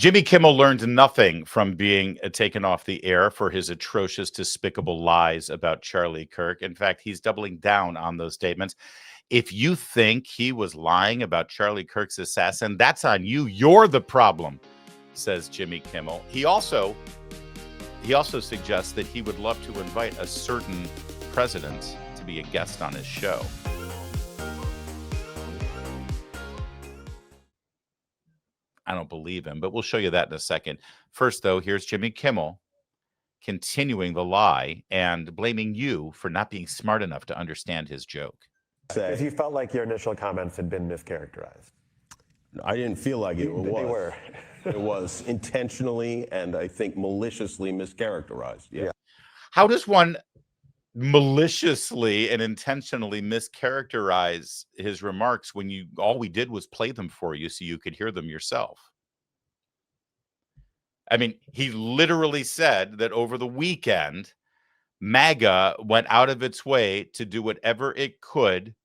Jimmy Kimmel learned nothing from being taken off the air for his atrocious, despicable lies about Charlie Kirk. In fact, he's doubling down on those statements. If you think he was lying about Charlie Kirk's assassin, that's on you. You're the problem, says Jimmy Kimmel. He also suggests that he would love to invite a certain president to be a guest on his show. I don't believe him, but we'll show you that in a second. First, though, here's Jimmy Kimmel continuing the lie and blaming you for not being smart enough to understand his joke. If you felt like your initial comments had been mischaracterized. I didn't feel like it was. They were. It was intentionally and I think maliciously mischaracterized. Yeah. How does one maliciously and intentionally mischaracterize his remarks when all we did was play them for you so you could hear them yourself? I mean, he literally said that over the weekend, MAGA went out of its way to do whatever it could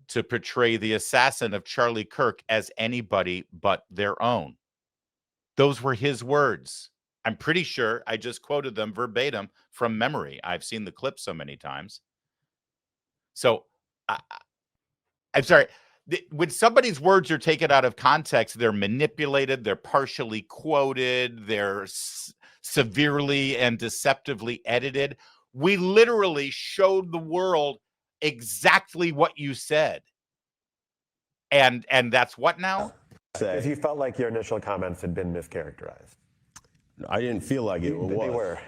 to portray the assassin of Charlie Kirk as anybody but their own. Those were his words. I'm pretty sure I just quoted them verbatim from memory. I've seen the clip so many times. So I'm sorry. When somebody's words are taken out of context, they're manipulated, they're partially quoted, they're severely and deceptively edited. We literally showed the world exactly what you said. And that's what now? If you felt like your initial comments had been mischaracterized. I didn't feel like it was. They were.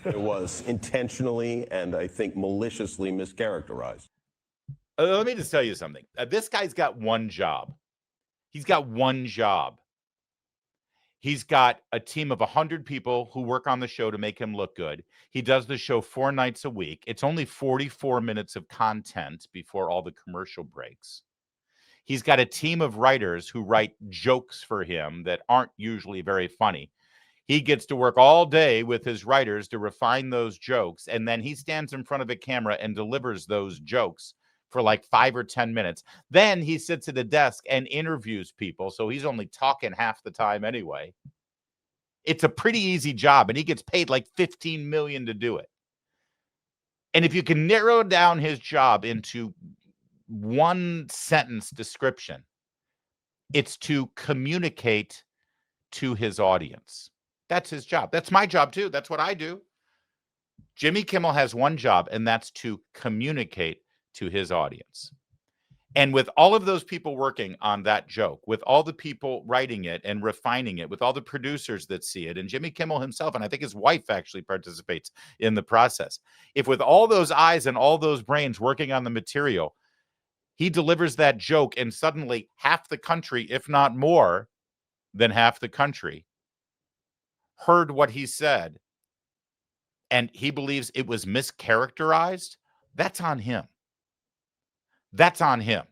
It was intentionally and I think maliciously mischaracterized. Let me just tell you something. This guy's got one job. He's got one job. He's got a team of 100 people who work on the show to make him look good. He does the show 4 nights a week. It's only 44 minutes of content before all the commercial breaks. He's got a team of writers who write jokes for him that aren't usually very funny. He gets to work all day with his writers to refine those jokes, and then he stands in front of a camera and delivers those jokes for like 5 or 10 minutes. Then he sits at a desk and interviews people, so he's only talking half the time anyway. It's a pretty easy job, and he gets paid like $15 million to do it. And if you can narrow down his job into one sentence description, it's to communicate to his audience. That's his job. That's my job too. That's what I do. Jimmy Kimmel has one job, and that's to communicate to his audience. And with all of those people working on that joke, with all the people writing it and refining it, with all the producers that see it, and Jimmy Kimmel himself, and I think his wife actually participates in the process. If with all those eyes and all those brains working on the material, he delivers that joke and suddenly half the country, if not more than half the country, heard what he said, and he believes it was mischaracterized, that's on him. That's on him.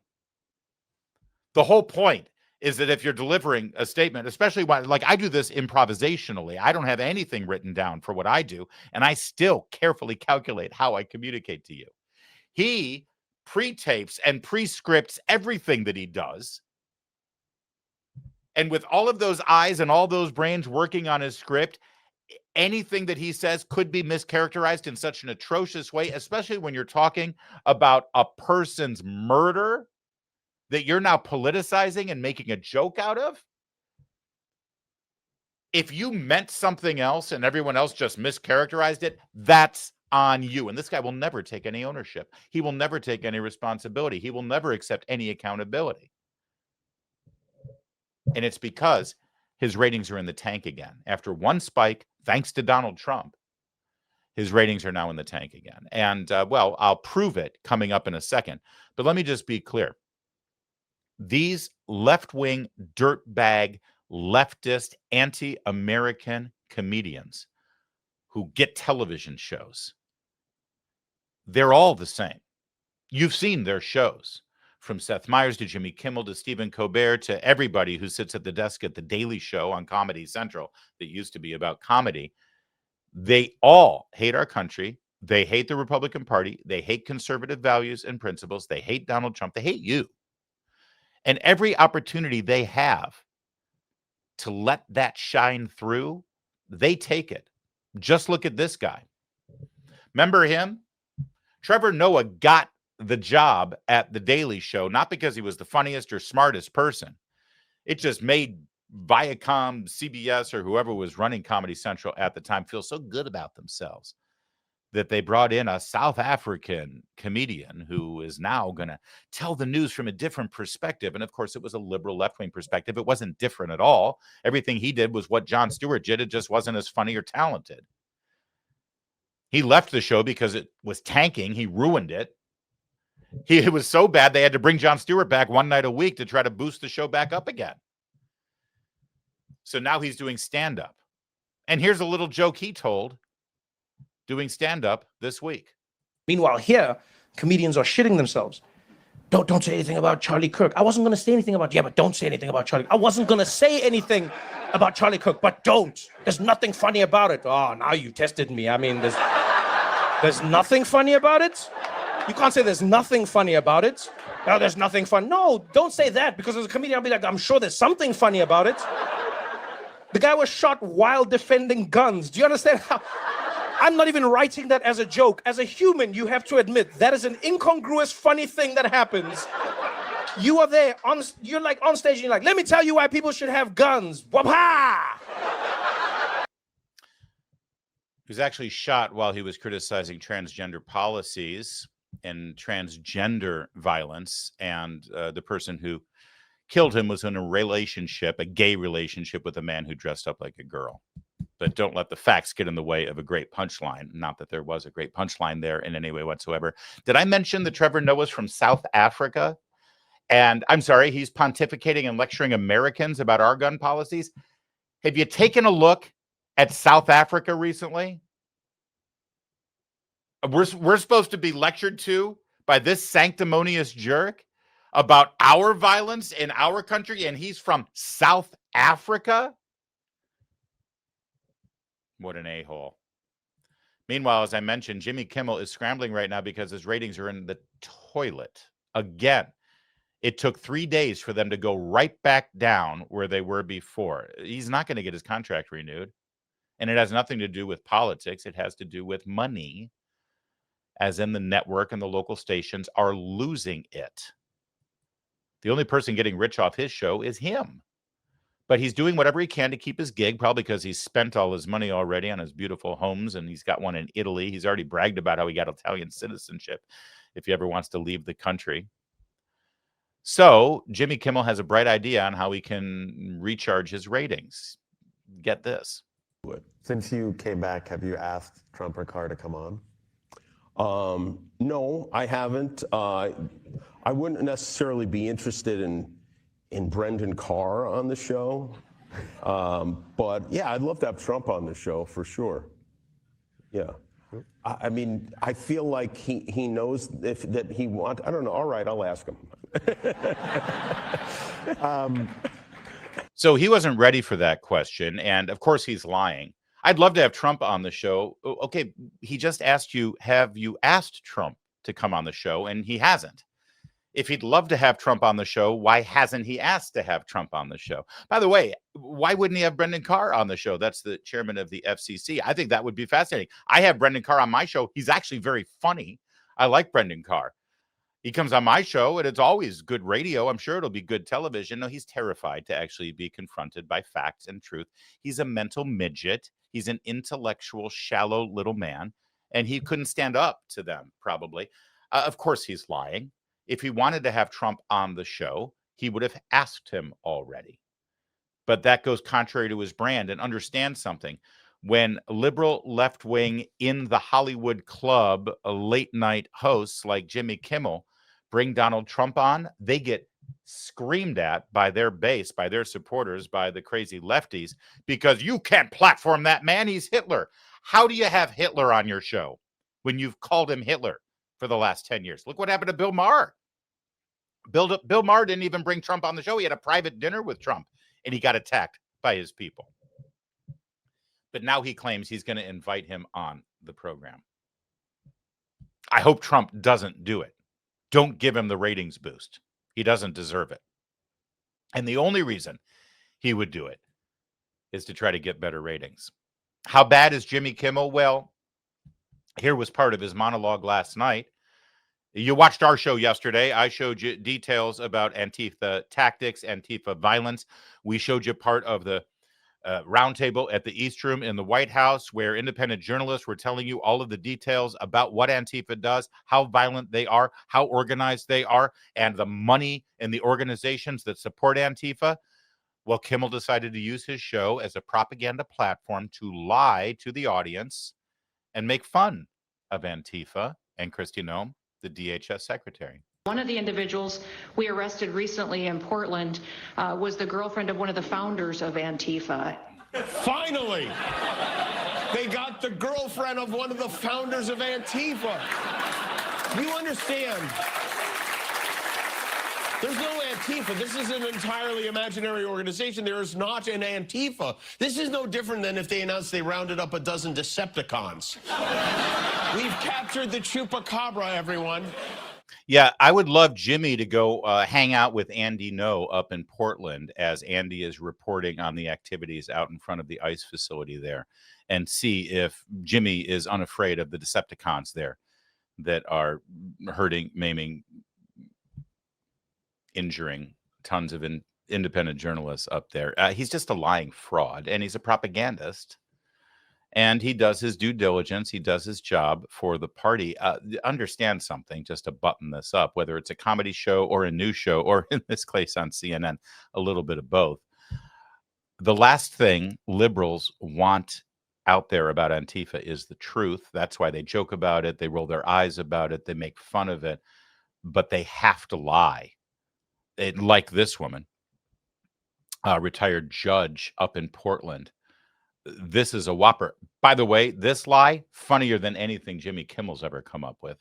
The whole point is that if you're delivering a statement, especially when, like, I do this improvisationally, I don't have anything written down for what I do, and I still carefully calculate how I communicate to you. He pre-tapes and pre-scripts everything that he does. And with all of those eyes and all those brains working on his script, anything that he says could be mischaracterized in such an atrocious way, especially when you're talking about a person's murder that you're now politicizing and making a joke out of. If you meant something else and everyone else just mischaracterized it, that's on you. And this guy will never take any ownership. He will never take any responsibility. He will never accept any accountability. And it's because his ratings are in the tank again. After one spike, thanks to Donald Trump, his ratings are now in the tank again. And, well, I'll prove it coming up in a second. But let me just be clear. These left-wing, dirtbag, leftist, anti-American comedians who get television shows, they're all the same. You've seen their shows. From Seth Meyers to Jimmy Kimmel to Stephen Colbert to everybody who sits at the desk at the Daily Show on Comedy Central that used to be about comedy. They all hate our country. They hate the Republican Party. They hate conservative values and principles. They hate Donald Trump. They hate you. And every opportunity they have to let that shine through, they take it. Just look at this guy. Remember him? Trevor Noah got the job at The Daily Show, not because he was the funniest or smartest person. It just made Viacom, CBS, or whoever was running Comedy Central at the time feel so good about themselves that they brought in a South African comedian who is now going to tell the news from a different perspective. And of course, it was a liberal left-wing perspective. It wasn't different at all. Everything he did was what Jon Stewart did. It just wasn't as funny or talented. He left the show because it was tanking. He ruined it. It was so bad they had to bring Jon Stewart back one night a week to try to boost the show back up again. So now he's doing stand-up. And here's a little joke he told doing stand-up this week. Meanwhile, here, comedians are shitting themselves. Don't say anything about Charlie Kirk. I wasn't going to say anything about, but don't say anything about Charlie. I wasn't going to say anything about Charlie Kirk, but don't. There's nothing funny about it. Oh, now you tested me. I mean, there's nothing funny about it? You can't say there's nothing funny about it. No, there's nothing fun. No, don't say that, because as a comedian, I'll be like, I'm sure there's something funny about it. The guy was shot while defending guns. Do you understand how? I'm not even writing that as a joke. As a human, you have to admit that is an incongruous, funny thing that happens. You are there, you're like on stage, and you're like, let me tell you why people should have guns. Wapa! He was actually shot while he was criticizing transgender policies and transgender violence. And the person who killed him was in a relationship, a gay relationship, with a man who dressed up like a girl. But don't let the facts get in the way of a great punchline. Not that there was a great punchline there in any way whatsoever. Did I mention that Trevor Noah's from South Africa? And I'm sorry, he's pontificating and lecturing Americans about our gun policies. Have you taken a look at South Africa recently? We're supposed to be lectured to by this sanctimonious jerk about our violence in our country, and he's from South Africa? What an a-hole. Meanwhile, as I mentioned, Jimmy Kimmel is scrambling right now because his ratings are in the toilet. Again, it took 3 days for them to go right back down where they were before. He's not going to get his contract renewed. And it has nothing to do with politics. It has to do with money, as in the network and the local stations are losing it. The only person getting rich off his show is him. But he's doing whatever he can to keep his gig, probably because he's spent all his money already on his beautiful homes, and he's got one in Italy. He's already bragged about how he got Italian citizenship if he ever wants to leave the country. So Jimmy Kimmel has a bright idea on how he can recharge his ratings. Get this. Since you came back, have you asked Trump or Carr to come on? No, I haven't. I wouldn't necessarily be interested in Brendan Carr on the show. But yeah, I'd love to have Trump on the show for sure. Yeah. I mean, I feel like he knows that he wants, I don't know. All right, I'll ask him. So he wasn't ready for that question. And of course, he's lying. I'd love to have Trump on the show. Okay, he just asked you, have you asked Trump to come on the show? And he hasn't. If he'd love to have Trump on the show, why hasn't he asked to have Trump on the show? By the way, why wouldn't he have Brendan Carr on the show? That's the chairman of the FCC. I think that would be fascinating. I have Brendan Carr on my show. He's actually very funny. I like Brendan Carr. He comes on my show, and it's always good radio. I'm sure it'll be good television. No, he's terrified to actually be confronted by facts and truth. He's a mental midget. He's an intellectual, shallow little man, and he couldn't stand up to them, probably. Of course, he's lying. If he wanted to have Trump on the show, he would have asked him already. But that goes contrary to his brand. And understand something. When liberal left-wing in the Hollywood club late-night hosts like Jimmy Kimmel bring Donald Trump on, they get screamed at by their base, by their supporters, by the crazy lefties, because you can't platform that man. He's Hitler. How do you have Hitler on your show when you've called him Hitler for the last 10 years? Look what happened to Bill Maher. Bill Maher didn't even bring Trump on the show. He had a private dinner with Trump, and he got attacked by his people. But now he claims he's going to invite him on the program. I hope Trump doesn't do it. Don't give him the ratings boost. He doesn't deserve it. And the only reason he would do it is to try to get better ratings. How bad is Jimmy Kimmel? Well, here was part of his monologue last night. You watched our show yesterday. I showed you details about Antifa tactics, Antifa violence. We showed you part of the roundtable at the East Room in the White House, where independent journalists were telling you all of the details about what Antifa does, how violent they are, how organized they are, and the money and the organizations that support Antifa. Well, Kimmel decided to use his show as a propaganda platform to lie to the audience and make fun of Antifa and Kristi Noem, the DHS secretary. One of the individuals we arrested recently in Portland was the girlfriend of one of the founders of Antifa. Finally, they got the girlfriend of one of the founders of Antifa. You understand? There's no Antifa. This is an entirely imaginary organization. There is not an Antifa. This is no different than if they announced they rounded up a dozen Decepticons. We've captured the Chupacabra, everyone. Yeah, I would love Jimmy to go hang out with Andy Ngo up in Portland as Andy is reporting on the activities out in front of the ICE facility there, and see if Jimmy is unafraid of the Decepticons there that are hurting, maiming, injuring tons of independent journalists up there. He's just a lying fraud, and he's a propagandist. And he does his due diligence. He does his job for the party. Understand something, just to button this up, whether it's a comedy show or a news show, or in this case on CNN, a little bit of both. The last thing liberals want out there about Antifa is the truth. That's why they joke about it. They roll their eyes about it. They make fun of it. But they have to lie. Like this woman, a retired judge up in Portland. This is a whopper. By the way, this lie, funnier than anything Jimmy Kimmel's ever come up with.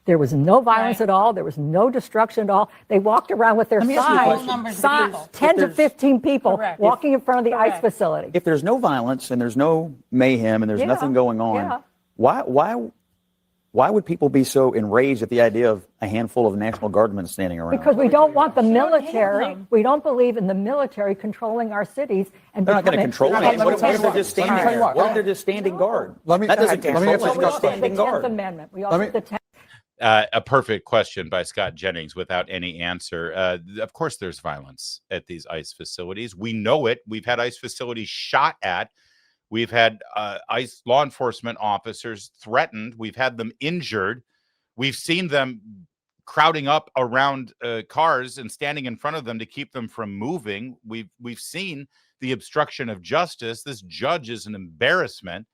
There was no violence at all. There was no destruction at all. They walked around with their signs, 10 to 15 people walking in front of the ICE facility. If there's no violence and there's no mayhem and there's nothing going on, why would people be so enraged at the idea of a handful of National Guardsmen standing around? Because we don't want the military. We don't believe in the military controlling our cities. And they're not going to control it. What if they're just standing there? What if they're just standing guard? That doesn't control it. Standing guard. Amendment. We also the 10th. A perfect question by Scott Jennings without any answer. Of course, there's violence at these ICE facilities. We know it. We've had ICE facilities shot at. We've had ICE law enforcement officers threatened. We've had them injured. We've seen them crowding up around cars and standing in front of them to keep them from moving. We've seen the obstruction of justice. This judge is an embarrassment.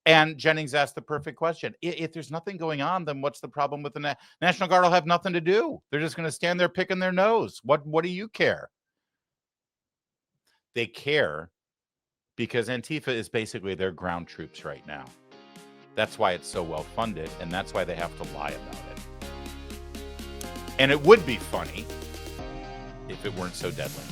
And Jennings asked the perfect question. If there's nothing going on, then what's the problem with the National Guard? Will have nothing to do. They're just going to stand there picking their nose. What do you care? They care because Antifa is basically their ground troops right now. That's why it's so well funded, and that's why they have to lie about it. And it would be funny if it weren't so deadly.